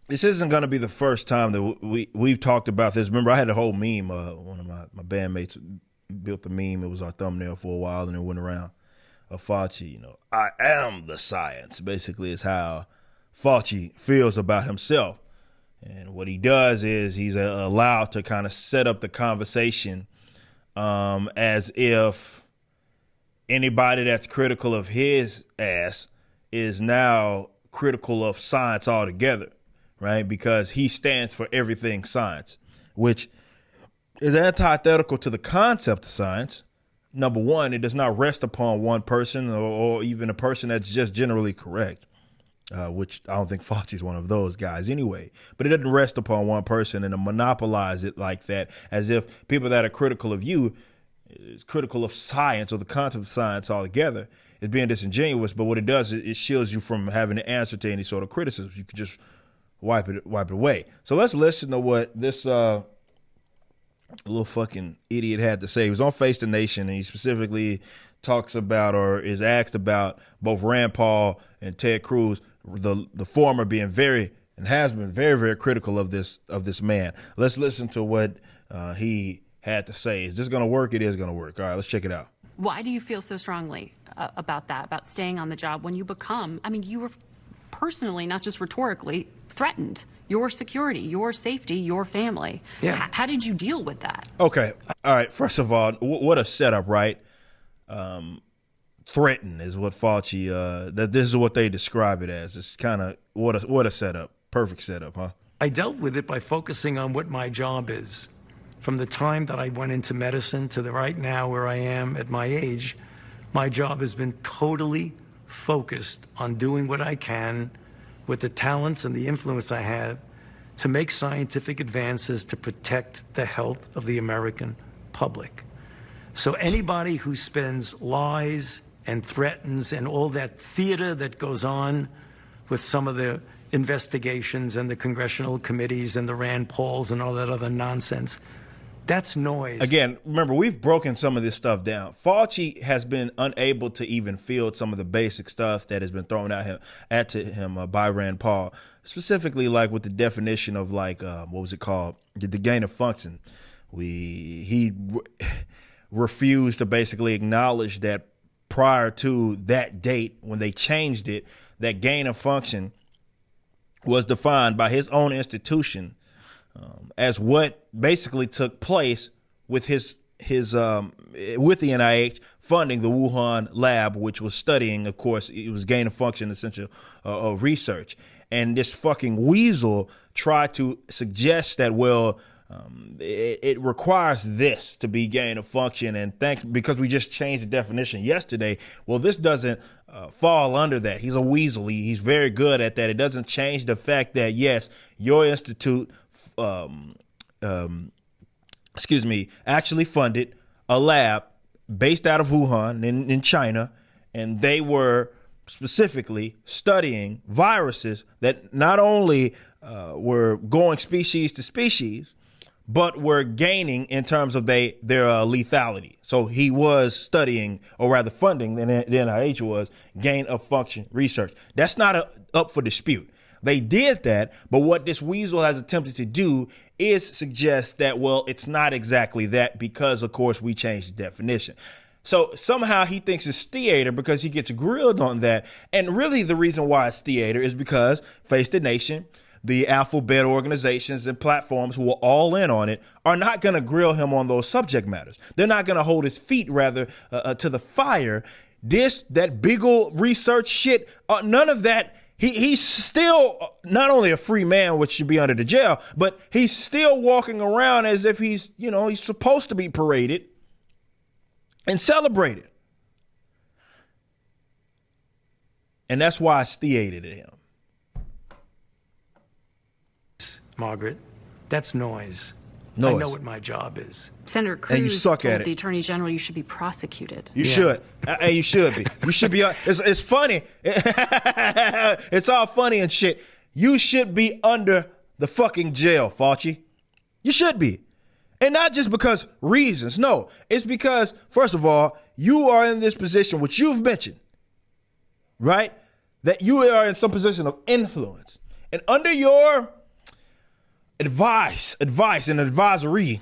this isn't going to be the first time that we've talked about this. Remember, I had a whole meme. One of my bandmates built a meme. It was our thumbnail for a while, and it went around. Fauci, I am the science, basically, is how Fauci feels about himself. And what he does is he's allowed to kind of set up the conversation as if anybody that's critical of his ass is now critical of science altogether, right? Because he stands for everything science, which is antithetical to the concept of science. Number one, it does not rest upon one person or even a person that's just generally correct, which I don't think Fauci's one of those guys anyway. But it doesn't rest upon one person and to monopolize it like that, as if people that are critical of you is critical of science or the concept of science altogether, is being disingenuous. But what it does is it shields you from having to answer to any sort of criticism. You can just wipe it away. So let's listen to what this little fucking idiot had to say. He was on Face the Nation, and he specifically talks about or is asked about both Rand Paul and Ted Cruz, the former being very and has been very, very critical of this man. Let's listen to what he had to say. Is this going to work? It is going to work. All right, let's check it out. Why do you feel so strongly about that, about staying on the job when you become, you were personally, not just rhetorically, threatened? Your security, your safety, your family. Yeah. How did you deal with that? Okay. All right. First of all, what a setup, right? Threatened is what Fauci, that this is what they describe it as. It's kind of, what a setup. Perfect setup, huh? I dealt with it by focusing on what my job is. From the time that I went into medicine to the right now where I am at my age, my job has been totally focused on doing what I can with the talents and the influence I have to make scientific advances to protect the health of the American public. So anybody who spends lies and threatens and all that theater that goes on with some of the investigations and the congressional committees and the Rand Pauls and all that other nonsense, that's noise. Again, remember, we've broken some of this stuff down. Fauci has been unable to even field some of the basic stuff that has been thrown at him by Rand Paul, specifically like with the definition of what was it called? The gain of function. He refused to basically acknowledge that prior to that date, when they changed it, that gain of function was defined by his own institution as what basically took place with with the NIH funding the Wuhan lab, which was studying, of course, it was gain of function essential research. And this fucking weasel tried to suggest that, it requires this to be gain of function, and because we just changed the definition yesterday. Well, this doesn't fall under that. He's a weasel. He's very good at that. It doesn't change the fact that, yes, your institute actually funded a lab based out of Wuhan in China, and they were specifically studying viruses that not only were going species to species, but were gaining in terms of their lethality. So he was studying, or rather funding, the NIH was gain of function research. That's not up for dispute. They did that, but what this weasel has attempted to do is suggest that, it's not exactly that because, of course, we changed the definition. So somehow he thinks it's theater because he gets grilled on that. And really the reason why it's theater is because Face the Nation, the alphabet organizations and platforms who are all in on it, are not going to grill him on those subject matters. They're not going to hold his feet, rather, to the fire. That big old research shit, none of that. He's still not only a free man, which should be under the jail, but he's still walking around as if he's supposed to be paraded and celebrated. And that's why it's theater to him. Margaret, that's noise. Noise. I know what my job is. Senator And you Cruz suck told at it. the Attorney General you should be prosecuted. You should. Hey, you should be. You should be. It's funny. It's all funny and shit. You should be under the fucking jail, Fauci. You should be. And not just because reasons. No, it's because, first of all, you are in this position, which you've mentioned, right? That you are in some position of influence. And under your advice and advisory,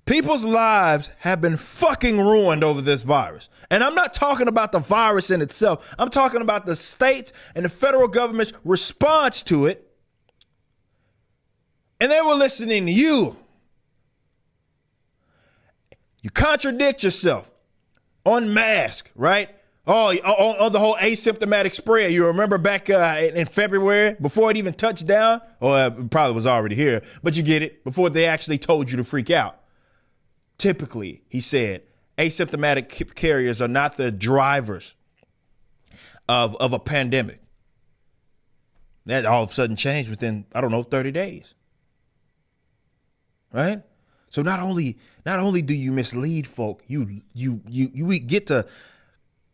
people's lives have been fucking ruined over this virus. And I'm not talking about the virus in itself. I'm talking about the states and the federal government's response to it. And they were listening to you. You contradict yourself on mask, right? Oh, on the whole asymptomatic spread. You remember back in February, before it even touched down? Or it probably was already here, but you get it, before they actually told you to freak out. Typically, he said, asymptomatic carriers are not the drivers of a pandemic. That all of a sudden changed within, 30 days. Right? So not only do you mislead folk, you get to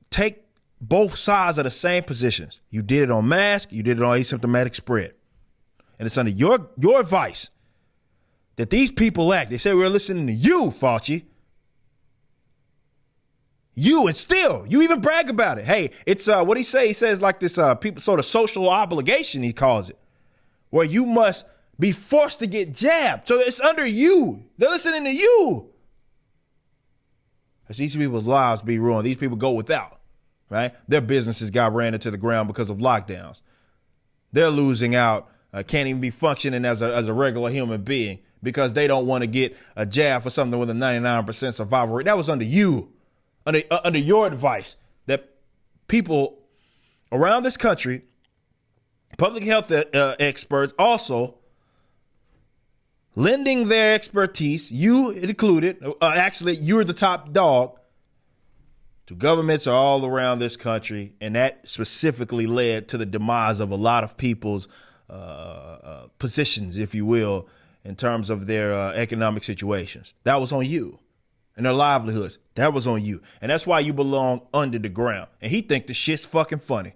take both sides of the same positions. You did it on mask, you did it on asymptomatic spread. And it's under your advice that these people act. They say we're listening to you, Fauci. You, and still, you even brag about it. Hey, it's what he say? He says like this people sort of social obligation, he calls it, where you must be forced to get jabbed. So it's under you. They're listening to you. As these people's lives be ruined. These people go without, right? Their businesses got ran into the ground because of lockdowns. They're losing out, can't even be functioning as a regular human being because they don't want to get a jab for something with a 99% survival rate. That was under you, under your advice, that people around this country, public health experts also lending their expertise, you included, actually you're the top dog, to governments all around this country. And that specifically led to the demise of a lot of people's positions, if you will, in terms of their economic situations. That was on you. And their livelihoods. That was on you. And that's why you belong under the ground. And he think the shit's fucking funny.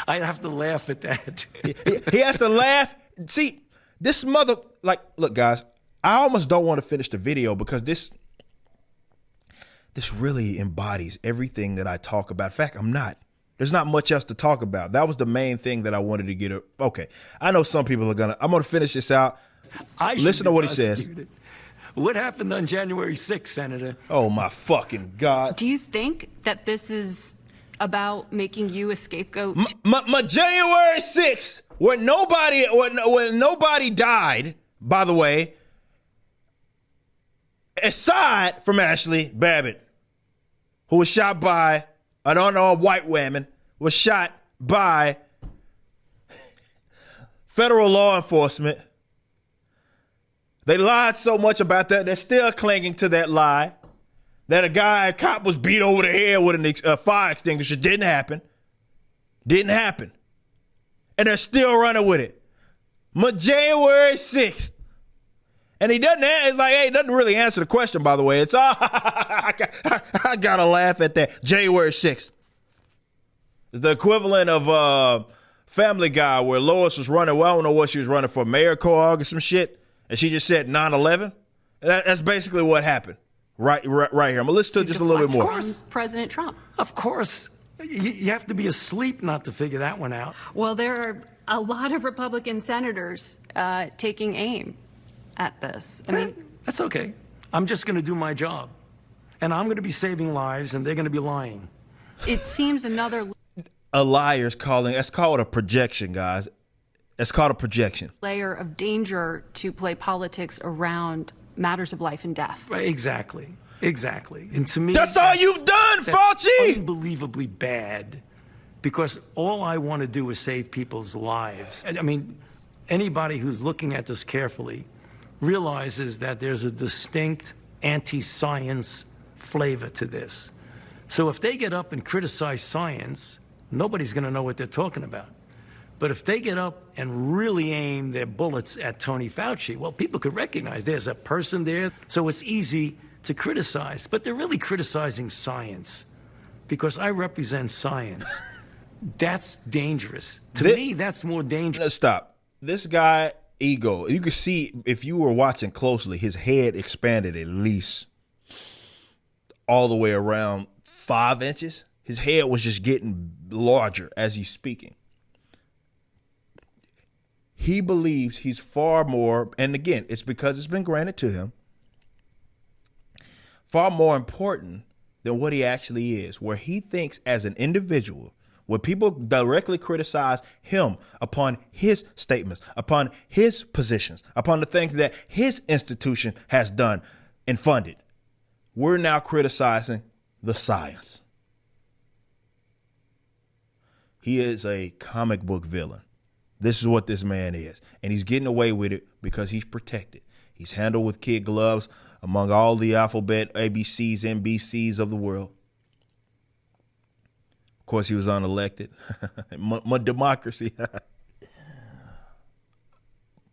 I have to laugh at that. He has to laugh. See, this mother, look, guys, I almost don't want to finish the video because this really embodies everything that I talk about. In fact, I'm not. There's not much else to talk about. That was the main thing that I wanted to get. Okay. I know some people I'm going to finish this out. Listen to what he says. What happened on January 6th, Senator? Oh, my fucking God. Do you think that this is about making you a scapegoat? My January 6th, when nobody died, by the way, aside from Ashley Babbitt, who was shot by an unarmed white woman, was shot by federal law enforcement. They lied so much about that, they're still clinging to that lie. That a cop was beat over the head with a fire extinguisher. Didn't happen. And they're still running with it. January 6th. And he doesn't really answer the question, by the way. It's, I gotta laugh at that. January 6th. It's the equivalent of Family Guy, where Lois was running, I don't know what she was running for, mayor co-op or some shit. And she just said 9/11. That's basically what happened. Right here. I'm going to listen to it just a little bit more. Of course, President Trump. Of course. You have to be asleep not to figure that one out. Well, there are a lot of Republican senators taking aim at this. I mean, that's okay. I'm just going to do my job. And I'm going to be saving lives, and they're going to be lying. It seems another... A liar's calling. That's called a projection, guys. That's called a projection. Layer of danger to play politics around matters of life and death. Right, exactly. And to me, that's all you've done, Fauci. Unbelievably bad, because all I want to do is save people's lives. I mean, anybody who's looking at this carefully realizes that there's a distinct anti-science flavor to this. So if they get up and criticize science, nobody's going to know what they're talking about. But if they get up and really aim their bullets at Tony Fauci, well, people could recognize there's a person there, so it's easy to criticize. But they're really criticizing science, because I represent science. That's dangerous. To me, that's more dangerous. Stop. This guy, ego, you could see, if you were watching closely, his head expanded at least all the way around 5 inches. His head was just getting larger as he's speaking. he believes he's far more, and again, it's because it's been granted to him, far more important than what he actually is, where he thinks as an individual, where people directly criticize him upon his statements, upon his positions, upon the things that his institution has done and funded, we're now criticizing the science. He is a comic book villain. This is what this man is. And he's getting away with it because he's protected. He's handled with kid gloves among all the alphabet ABCs, NBCs of the world. Of course, he was unelected. My democracy.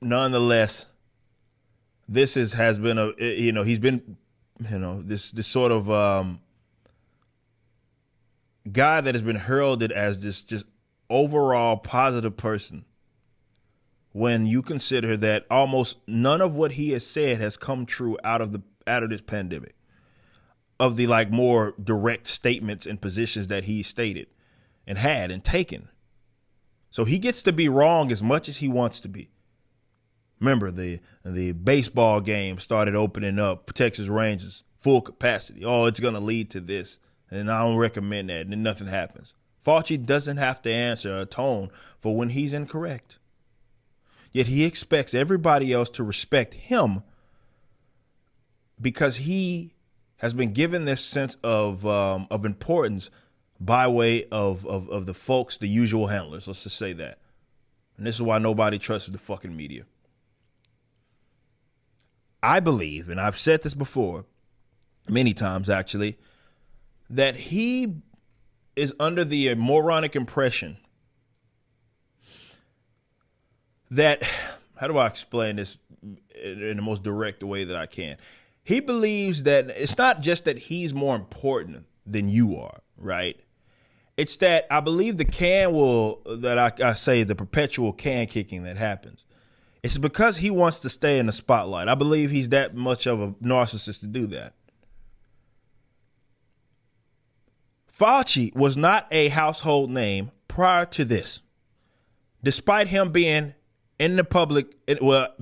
Nonetheless, this has been he's been, this sort of guy that has been heralded as this just overall positive person, when you consider that almost none of what he has said has come true out of this pandemic, of the like more direct statements and positions that he stated and had and taken. So he gets to be wrong as much as he wants to be. Remember, the baseball game started opening up for Texas Rangers, full capacity. Oh, it's going to lead to this, and I don't recommend that, and then nothing happens. Fauci doesn't have to answer or atone for when he's incorrect. Yet he expects everybody else to respect him because he has been given this sense of importance by way of the folks, the usual handlers. Let's just say that. And this is why nobody trusts the fucking media. I believe, and I've said this before, many times actually, that he is under the moronic impression that, how do I explain this in the most direct way that I can? He believes that it's not just that he's more important than you are, right? It's that I believe the I say the perpetual can kicking that happens. It's because he wants to stay in the spotlight. I believe he's that much of a narcissist to do that. Fauci was not a household name prior to this, despite him being in the public,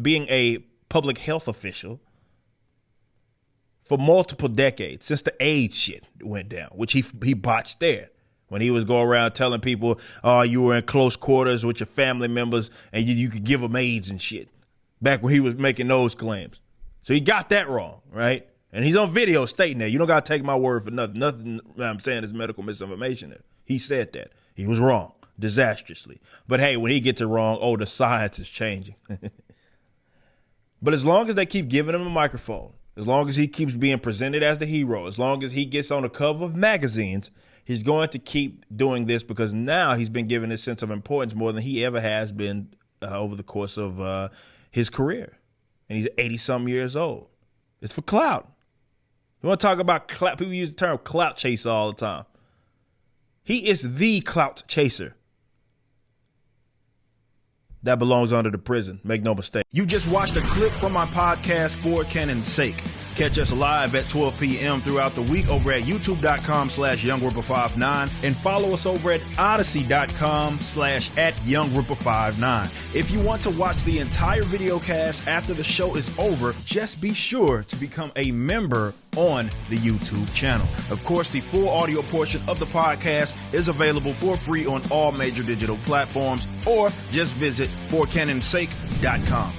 being a public health official for multiple decades, since the AIDS shit went down, which he botched there. When he was going around telling people, oh, you were in close quarters with your family members and you could give them AIDS and shit, back when he was making those claims. So he got that wrong, right? And he's on video stating that. You don't got to take my word for nothing. Nothing I'm saying is medical misinformation there. He said that. He was wrong, disastrously. But hey, when he gets it wrong, the science is changing. But as long as they keep giving him a microphone, as long as he keeps being presented as the hero, as long as he gets on the cover of magazines, he's going to keep doing this because now he's been given this sense of importance more than he ever has been over the course of his career. And he's 80-some years old. It's for clout. You want to talk about clout? People use the term clout chaser all the time. He is the clout chaser that belongs under the prison. Make no mistake. You just watched a clip from my podcast, For Cannon's Sake. Catch us live at 12 p.m. throughout the week over at youtube.com/YoungRipper59 and follow us over at odyssey.com/@YoungRipper59. If you want to watch the entire video cast after the show is over, just be sure to become a member on the YouTube channel. Of course, the full audio portion of the podcast is available for free on all major digital platforms, or just visit forcannonsake.com.